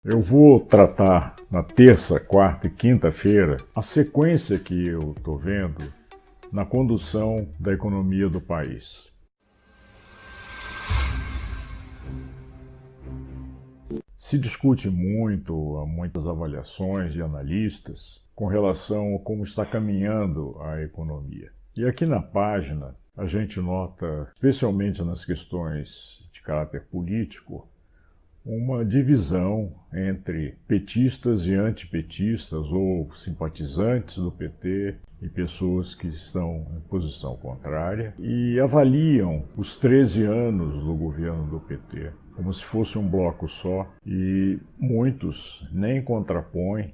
Eu vou tratar na terça, quarta e quinta-feira a sequência que eu estou vendo na condução da economia do país. Se discute muito, há muitas avaliações de analistas com relação a como está caminhando a economia. E aqui na página a gente nota, especialmente nas questões de caráter político, uma divisão entre petistas e antipetistas, ou simpatizantes do PT e pessoas que estão em posição contrária, e avaliam os 13 anos do governo do PT como se fosse um bloco só, e muitos nem contrapõem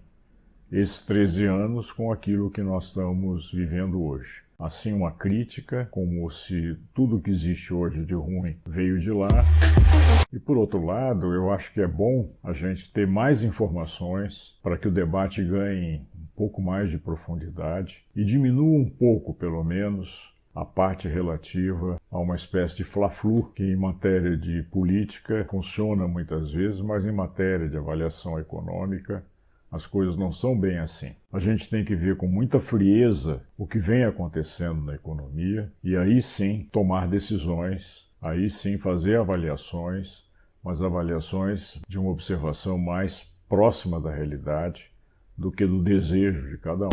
esses 13 anos com aquilo que nós estamos vivendo hoje. Assim, uma crítica, como se tudo que existe hoje de ruim veio de lá. E, por outro lado, eu acho que é bom a gente ter mais informações para que o debate ganhe um pouco mais de profundidade e diminua um pouco, pelo menos, a parte relativa a uma espécie de fla-flu que, em matéria de política, funciona muitas vezes, mas em matéria de avaliação econômica, as coisas não são bem assim. A gente tem que ver com muita frieza o que vem acontecendo na economia e aí sim tomar decisões, aí sim fazer avaliações, mas avaliações de uma observação mais próxima da realidade do que do desejo de cada um.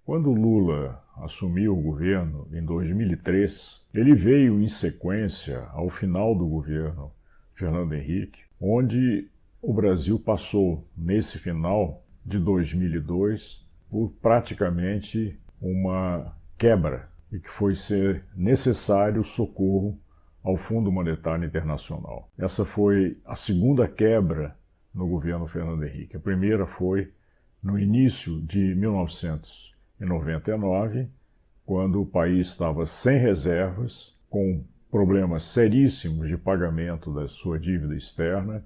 Quando Lula assumiu o governo em 2003, ele veio em sequência ao final do governo Fernando Henrique, onde o Brasil passou, nesse final de 2002, por praticamente uma quebra e que foi ser necessário socorro ao Fundo Monetário Internacional. Essa foi a segunda quebra no governo Fernando Henrique. A primeira foi no início de 1999, quando o país estava sem reservas, com problemas seríssimos de pagamento da sua dívida externa.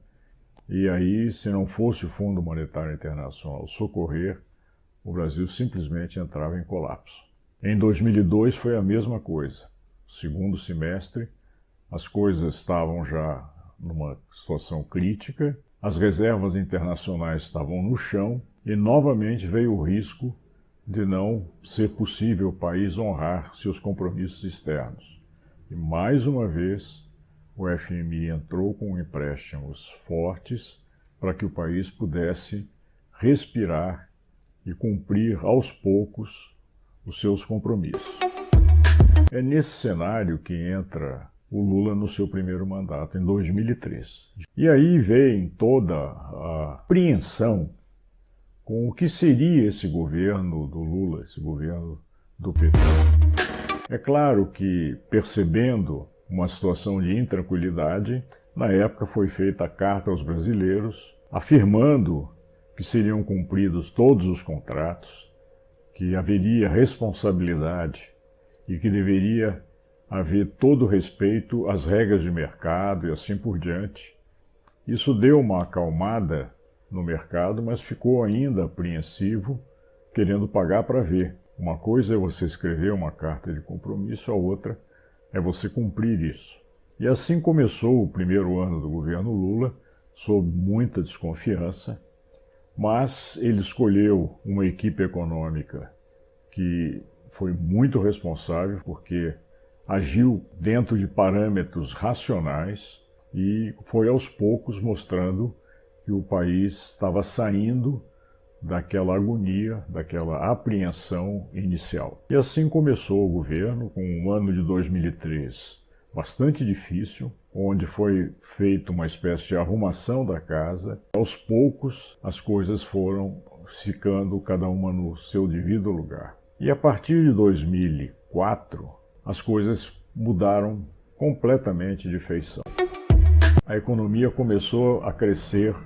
E aí, se não fosse o Fundo Monetário Internacional socorrer, o Brasil simplesmente entrava em colapso. Em 2002 foi a mesma coisa. Segundo semestre, as coisas estavam já numa situação crítica, as reservas internacionais estavam no chão e novamente veio o risco de não ser possível o país honrar seus compromissos externos. E mais uma vez, o FMI entrou com empréstimos fortes para que o país pudesse respirar e cumprir aos poucos os seus compromissos. É nesse cenário que entra o Lula no seu primeiro mandato, em 2003. E aí vem toda a apreensão com o que seria esse governo do Lula, esse governo do PT. É claro que, percebendo uma situação de intranquilidade, na época foi feita a carta aos brasileiros, afirmando que seriam cumpridos todos os contratos, que haveria responsabilidade e que deveria haver todo respeito às regras de mercado e assim por diante. Isso deu uma acalmada no mercado, mas ficou ainda apreensivo, querendo pagar para ver. Uma coisa é você escrever uma carta de compromisso, a outra é você cumprir isso. E assim começou o primeiro ano do governo Lula, sob muita desconfiança, mas ele escolheu uma equipe econômica que foi muito responsável, porque agiu dentro de parâmetros racionais e foi aos poucos mostrando que o país estava saindo daquela agonia, daquela apreensão inicial. E assim começou o governo, com um ano de 2003 bastante difícil, onde foi feita uma espécie de arrumação da casa. Aos poucos, as coisas foram ficando cada uma no seu devido lugar. E a partir de 2004, as coisas mudaram completamente de feição. A economia começou a crescer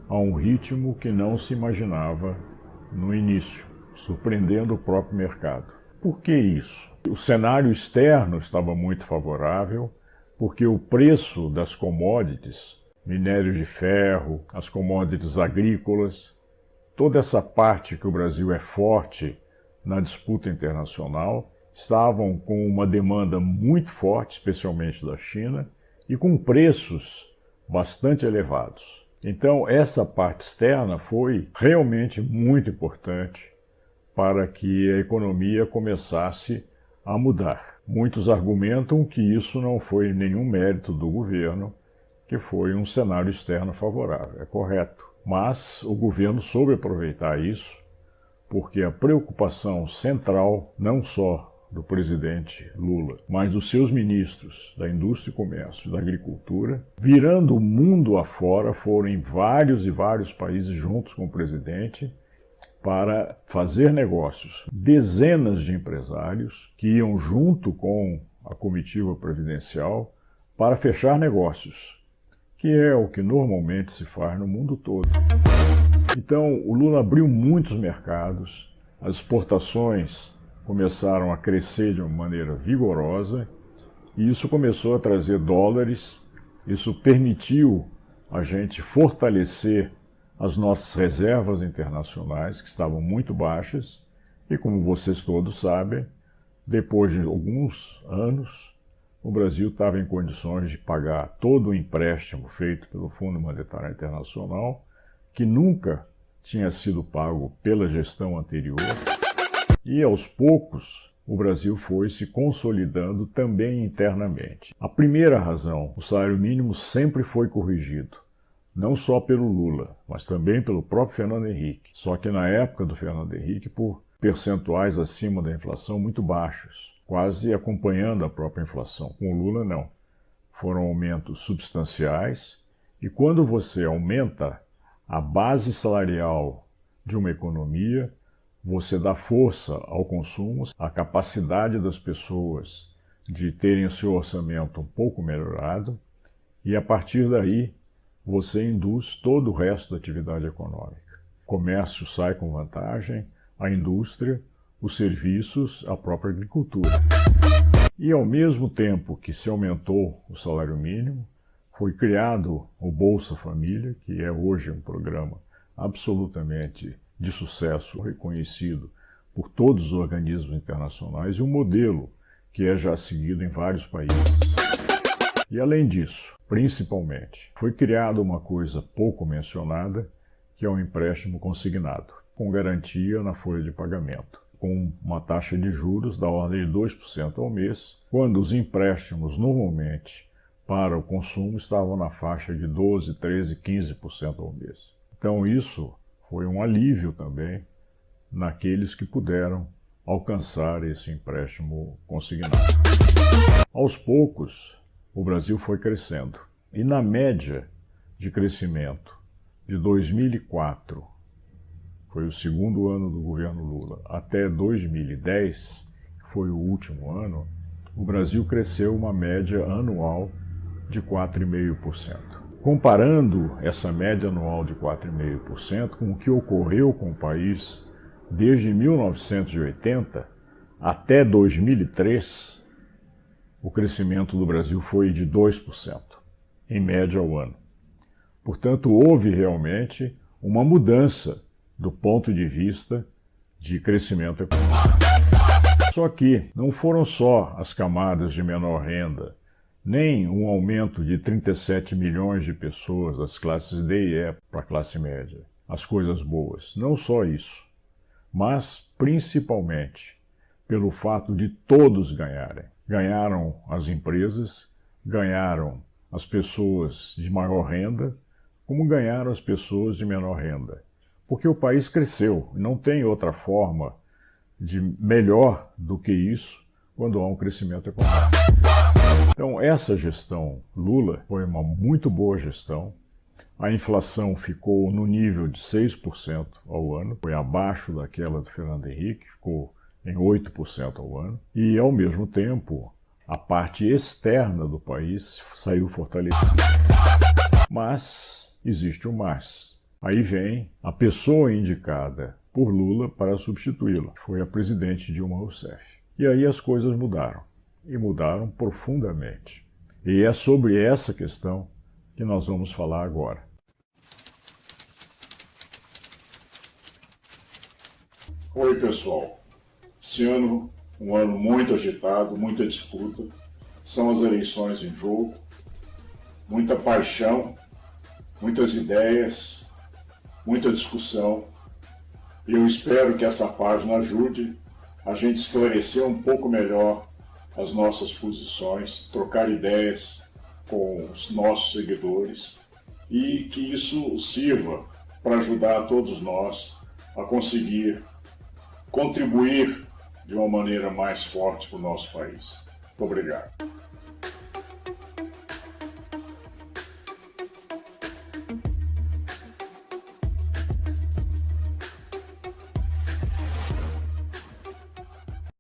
a um ritmo que não se imaginava no início, surpreendendo o próprio mercado. Por que isso? O cenário externo estava muito favorável, porque o preço das commodities, minério de ferro, as commodities agrícolas, toda essa parte que o Brasil é forte na disputa internacional, estavam com uma demanda muito forte, especialmente da China, e com preços bastante elevados. Então, essa parte externa foi realmente muito importante para que a economia começasse a mudar. Muitos argumentam que isso não foi nenhum mérito do governo, que foi um cenário externo favorável. É correto. Mas o governo soube aproveitar isso, porque a preocupação central, não só do presidente Lula, mas dos seus ministros da Indústria e Comércio e da Agricultura, virando o mundo afora, foram em vários e vários países juntos com o presidente para fazer negócios. Dezenas de empresários que iam junto com a comitiva previdencial para fechar negócios, que é o que normalmente se faz no mundo todo. Então, o Lula abriu muitos mercados, as exportações começaram a crescer de uma maneira vigorosa e isso começou a trazer dólares, isso permitiu a gente fortalecer as nossas reservas internacionais, que estavam muito baixas, e como vocês todos sabem, depois de alguns anos, o Brasil estava em condições de pagar todo o empréstimo feito pelo Fundo Monetário Internacional, que nunca tinha sido pago pela gestão anterior, e aos poucos o Brasil foi se consolidando também internamente. A primeira razão, o salário mínimo sempre foi corrigido, não só pelo Lula, mas também pelo próprio Fernando Henrique. Só que na época do Fernando Henrique, por percentuais acima da inflação muito baixos, quase acompanhando a própria inflação. Com o Lula, não. Foram aumentos substanciais, e quando você aumenta a base salarial de uma economia, você dá força ao consumo, a capacidade das pessoas de terem o seu orçamento um pouco melhorado, e a partir daí você induz todo o resto da atividade econômica. O comércio sai com vantagem, a indústria, os serviços, a própria agricultura. E ao mesmo tempo que se aumentou o salário mínimo, foi criado o Bolsa Família, que é hoje um programa absolutamente de sucesso, reconhecido por todos os organismos internacionais, e um modelo que é já seguido em vários países. E além disso, principalmente, foi criada uma coisa pouco mencionada, que é o empréstimo consignado, com garantia na folha de pagamento, com uma taxa de juros da ordem de 2% ao mês, quando os empréstimos normalmente para o consumo estavam na faixa de 12%, 13%, 15% ao mês. Então isso foi um alívio também naqueles que puderam alcançar esse empréstimo consignado. Aos poucos, o Brasil foi crescendo. E na média de crescimento de 2004, foi o segundo ano do governo Lula, até 2010, que foi o último ano, o Brasil cresceu uma média anual de 4,5%. Comparando essa média anual de 4,5% com o que ocorreu com o país desde 1980 até 2003, o crescimento do Brasil foi de 2%, em média ao ano. Portanto, houve realmente uma mudança do ponto de vista de crescimento econômico. Só que não foram só as camadas de menor renda, nem um aumento de 37 milhões de pessoas das classes D e E para a classe média, as coisas boas. Não só isso, mas principalmente pelo fato de todos ganharem. Ganharam as empresas, ganharam as pessoas de maior renda, como ganharam as pessoas de menor renda. Porque o país cresceu, não tem outra forma de melhor do que isso quando há um crescimento econômico. Então, essa gestão Lula foi uma muito boa gestão. A inflação ficou no nível de 6% ao ano, foi abaixo daquela do Fernando Henrique, ficou em 8% ao ano. E, ao mesmo tempo, a parte externa do país saiu fortalecida. Mas existe um mas. Aí vem a pessoa indicada por Lula para substituí-la, que foi a presidente Dilma Rousseff. E aí as coisas mudaram, e mudaram profundamente. E é sobre essa questão que nós vamos falar agora. Oi, pessoal. Esse ano, um ano muito agitado, muita disputa. São as eleições em jogo, muita paixão muitas ideias, muita discussão. E eu espero que essa página ajude a gente esclarecer um pouco melhor as nossas posições, trocar ideias com os nossos seguidores e que isso sirva para ajudar a todos nós a conseguir contribuir de uma maneira mais forte para o nosso país. Muito obrigado.